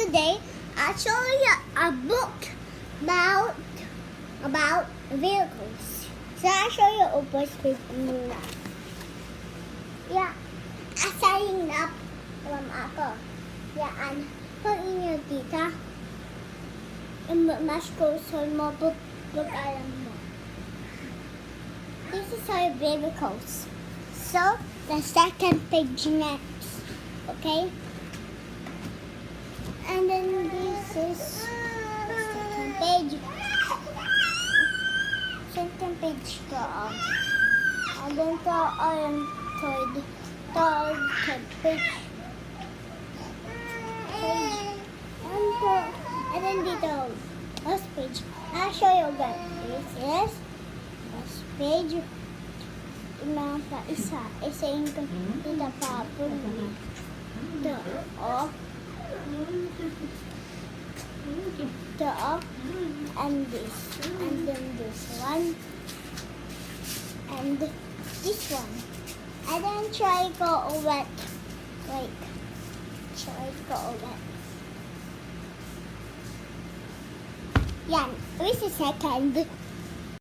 today I'll show you a book about vehicles. So I'll show you a first page muna. Yeah, asayin up from ako. Yan, pag inyo tita, mas closer mo, pag alam mo. This is our vehicles. So, the second page next. Okay? And then this is the second page. Second page to. And then to third page. And then dito, last page. I'll show you again. This is last page. Meron pa isa. Isa yung dito pa. Ito. And this. And then this one. And this one. And then try go wet. Like, try go wet. Yan. This is second.